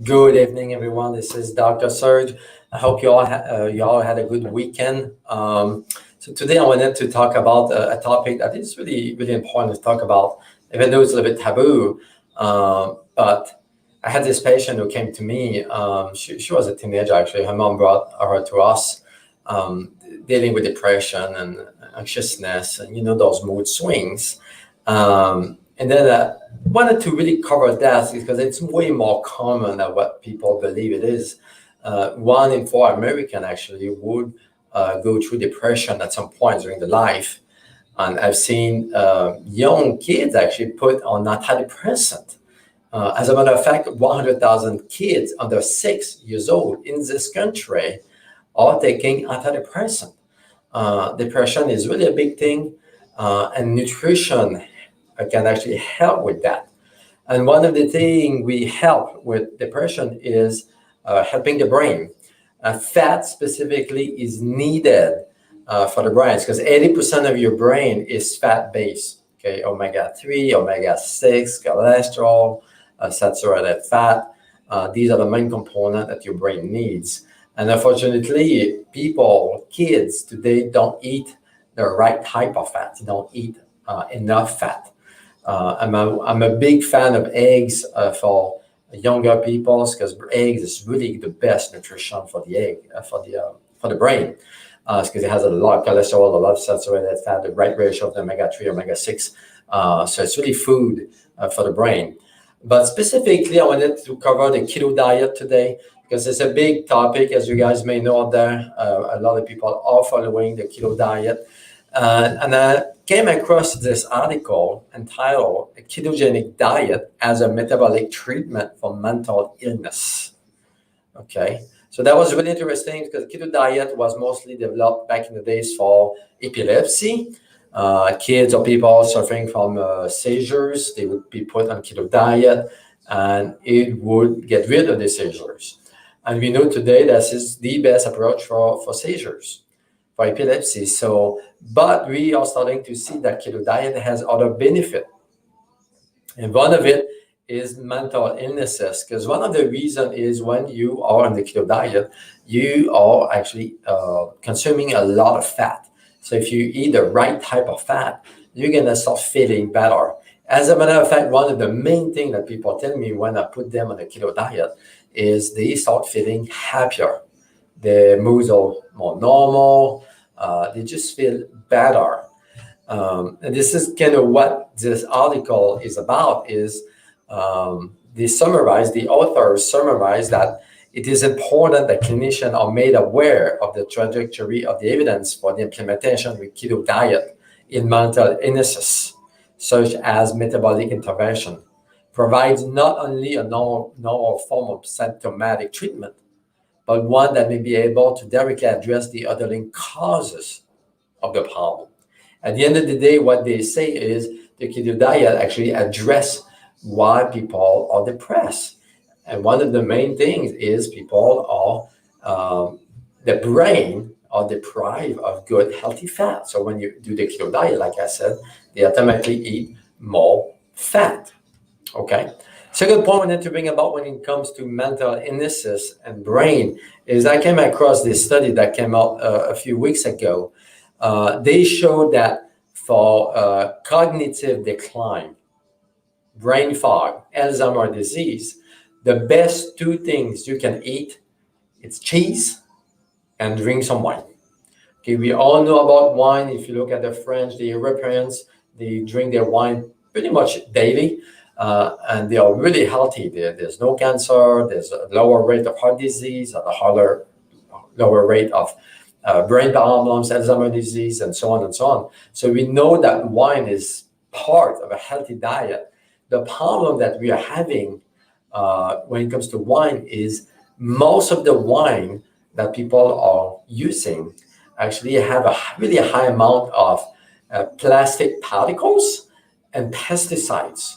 Good evening, everyone. This is Dr. Serge. I hope you all had a good weekend. So today I wanted to talk about a topic that is really important to talk about, even though it's a little bit taboo. But I had this patient who came to me. She was a teenager, actually. Her mom brought her to us, dealing with depression and anxiousness and, those mood swings. And then wanted to really cover that because it's way more common than what people believe it is. 1 in 4 Americans actually would go through depression at some point during their life. And I've seen young kids actually put on antidepressant. As a matter of fact, 100,000 kids under 6 years old in this country are taking antidepressant. Depression is really a big thing, and nutrition can actually help with that. And one of the things we help with depression is helping the brain. Fat specifically is needed for the brain because 80% of your brain is fat-based. Okay, omega-3, omega-6, cholesterol, saturated fat. These are the main components that your brain needs. And unfortunately, kids today don't eat the right type of fat. They don't eat enough fat. I'm a big fan of eggs for younger people because eggs is really the best nutrition for the egg for the brain because it has a lot of cholesterol, a lot of saturated fat, the right ratio of the omega-3, omega-6. So it's really food for the brain. But specifically, I wanted to cover the keto diet today because it's a big topic, as you guys may know out there. A lot of people are following the keto diet. And I came across this article entitled "A Ketogenic Diet as a Metabolic Treatment for Mental Illness." Okay, so that was really interesting because keto diet was mostly developed back in the days for epilepsy. Kids or people suffering from seizures, they would be put on keto diet and it would get rid of the seizures. And we know today this is the best approach for seizures, for epilepsy. But we are starting to see that keto diet has other benefits. And one of it is mental illnesses, because one of the reasons is when you are on the keto diet, you are actually consuming a lot of fat. So if you eat the right type of fat, you're going to start feeling better. As a matter of fact, one of the main things that people tell me when I put them on a keto diet is they start feeling happier. Their moods are more normal. They just feel better. And this is kind of what this article is about is the authors summarize that it is important that clinicians are made aware of the trajectory of the evidence for the implementation of keto diet in mental illnesses, such as metabolic intervention, provides not only a normal form of symptomatic treatment, but one that may be able to directly address the underlying causes of the problem. At the end of the day, what they say is the keto diet actually address why people are depressed. And one of the main things is people are, the brain are deprived of good, healthy fat. So when you do the keto diet, like I said, they automatically eat more fat. Okay. Second point I wanted to bring about when it comes to mental illnesses and brain is I came across this study that came out a few weeks ago. They showed that for cognitive decline, brain fog, Alzheimer's disease, the best 2 things you can eat, it's cheese and drink some wine. Okay, we all know about wine. If you look at the French, the Europeans, they drink their wine pretty much daily. And they are really healthy. There's no cancer, there's a lower rate of heart disease, and a lower rate of brain problems, Alzheimer's disease, and so on and so on. So we know that wine is part of a healthy diet. The problem that we are having when it comes to wine is most of the wine that people are using actually have a really high amount of plastic particles and pesticides.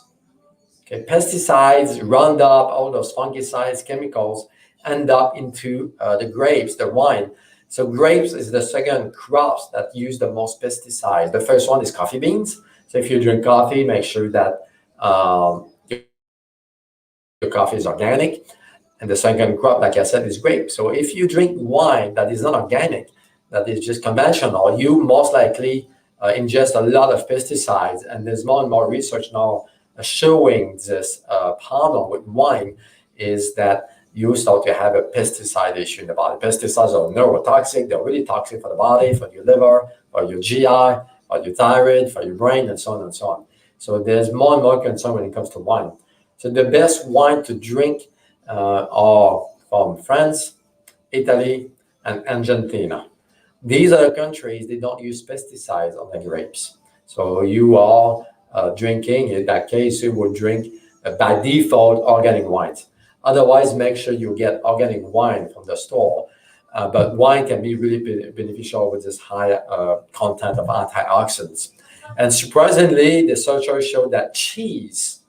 Okay, pesticides, Roundup, all those fungicides, chemicals end up into the grapes, the wine. So grapes is the second crops that use the most pesticides. The first one is coffee beans. So if you drink coffee, make sure that your coffee is organic. And the second crop, like I said, is grape. So if you drink wine that is not organic, that is just conventional, you most likely ingest a lot of pesticides. And there's more and more research now showing this problem with wine is that you start to have a pesticide issue in the body. Pesticides are neurotoxic. They're really toxic for the body, for your liver, for your GI, for your thyroid, for your brain, and so on and so on. So there's more and more concern when it comes to wine. So the best wine to drink are from France, Italy, and Argentina. These are the countries, they don't use pesticides on the grapes. So you are drinking, in that case, you will drink by default organic wines. Otherwise, make sure you get organic wine from the store. But wine can be really beneficial with this high content of antioxidants. And surprisingly, the researchers showed that cheese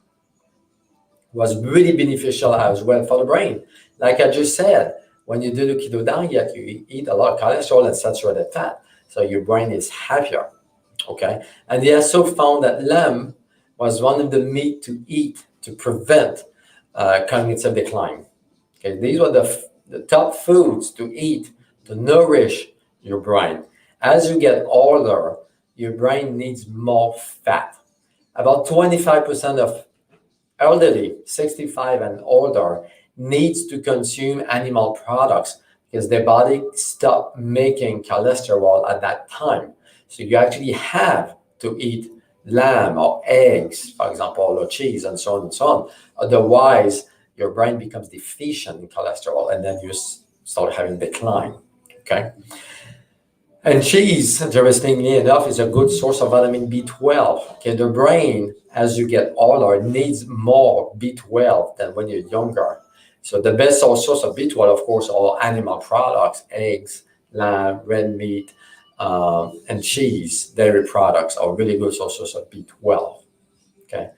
was really beneficial as well for the brain. Like I just said, when you do the keto diet, you eat a lot of cholesterol and saturated fat. So your brain is happier, okay? And they also found that lamb was one of the meat to eat to prevent cognitive decline. Okay, these were the top foods to eat to nourish your brain. As you get older, your brain needs more fat. About 25% of elderly, 65 and older, needs to consume animal products because their body stopped making cholesterol at that time. So you actually have to eat lamb or eggs, for example, or cheese and so on and so on. Otherwise, your brain becomes deficient in cholesterol and then you start having decline, okay? And cheese, interestingly enough, is a good source of vitamin B12. Okay, the brain, as you get older, needs more B12 than when you're younger. So the best source of B12, of course, are animal products, eggs, lamb, red meat, and cheese, dairy products are really good sources of B12. Okay,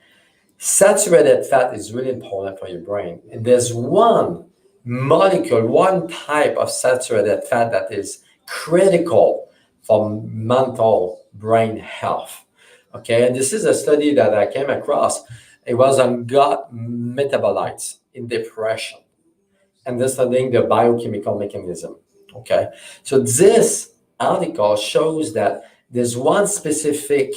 saturated fat is really important for your brain, and there's one molecule, one type of saturated fat that is critical for mental brain health. Okay, and this is a study that I came across. It was on gut metabolites in depression, and they're studying the biochemical mechanism. Okay, so this article shows that there's one specific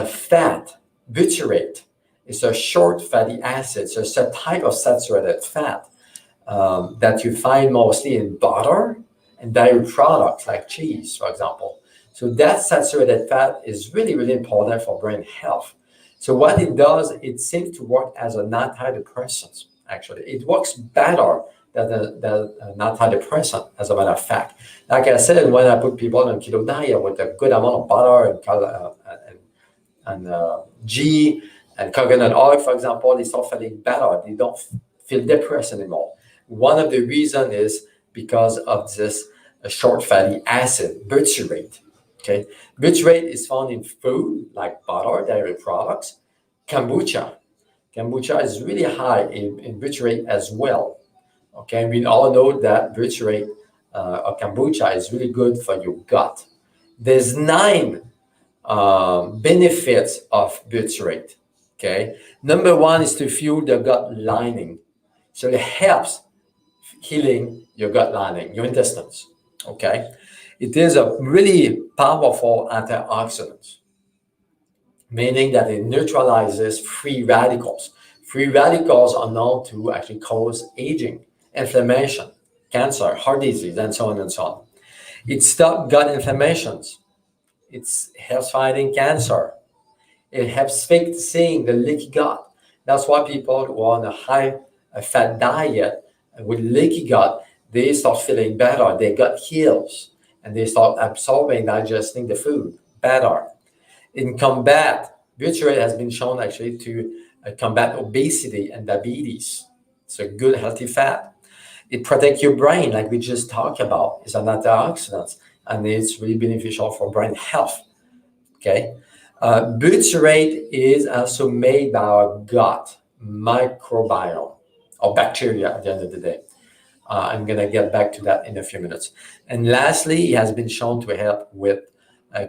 fat, butyrate. It's a short fatty acid. So it's a type of saturated fat that you find mostly in butter and dairy products like cheese, for example. So that saturated fat is really, really important for brain health. So what it does, it seems to work as an antidepressant, actually. It works better than an antidepressant, as a matter of fact. Like I said, when I put people on keto diet with a good amount of butter and ghee and coconut oil, for example, they start feeling better. They don't feel depressed anymore. One of the reasons is because of this short fatty acid, butyrate. Okay, butyrate is found in food like butter, dairy products, kombucha. Kombucha is really high in butyrate as well. Okay, we all know that butyrate or kombucha is really good for your gut. There's 9 benefits of butyrate. Okay, number 1 is to fuel the gut lining, so it helps healing your gut lining, your intestines. Okay, it is a really powerful antioxidant, meaning that it neutralizes free radicals. Free radicals are known to actually cause aging, inflammation, cancer, heart disease, and so on and so on. It stops gut inflammations. It helps fighting cancer. It helps fixing the leaky gut. That's why people who are on a high fat diet with leaky gut, they start feeling better. Their gut heals and they start absorbing, digesting the food better. In combat, butyrate has been shown actually to combat obesity and diabetes. It's a good, healthy fat. It protects your brain, like we just talked about. It's an antioxidant, and it's really beneficial for brain health. Okay, butyrate is also made by our gut microbiome or bacteria at the end of the day. I'm going to get back to that in a few minutes. And lastly, it has been shown to help with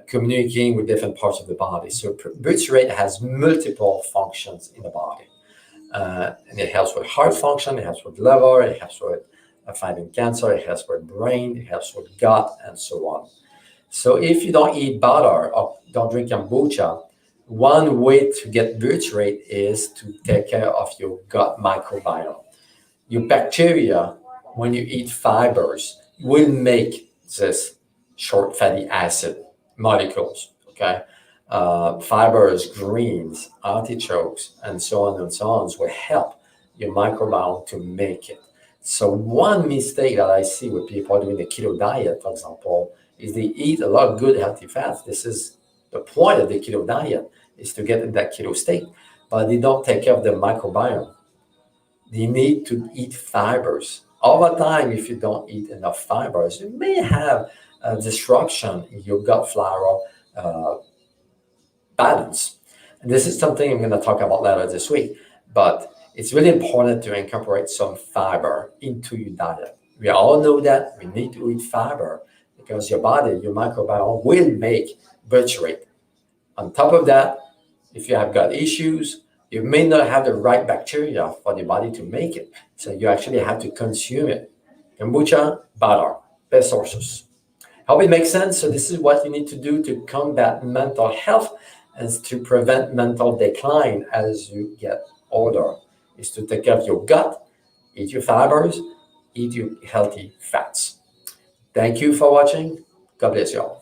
communicating with different parts of the body. So butyrate has multiple functions in the body. and it helps with heart function, it helps with liver, it helps with fighting cancer, it helps with brain, it helps with gut, and so on. So if you don't eat butter or don't drink kombucha, one way to get butyrate is to take care of your gut microbiome. Your bacteria, when you eat fibers, will make this short fatty acid molecules. Okay, fibers, greens, artichokes, and so on will help your microbiome to make it. So one mistake that I see with people doing the keto diet, for example, is they eat a lot of good healthy fats. This is the point of the keto diet, is to get in that keto state, but they don't take care of the microbiome. They need to eat fibers. Over time, if you don't eat enough fibers, you may have a disruption in your gut flora uh, balance. And this is something I'm going to talk about later this week, but it's really important to incorporate some fiber into your diet. We all know that we need to eat fiber because your body, your microbiome will make butyrate. On top of that, if you have gut issues, you may not have the right bacteria for the body to make it. So you actually have to consume it. Kombucha, butter, best sources. Hope it makes sense. So this is what you need to do to combat mental health and to prevent mental decline as you get older, is to take care of your gut, eat your fibers, eat your healthy fats. Thank you for watching. God bless you all.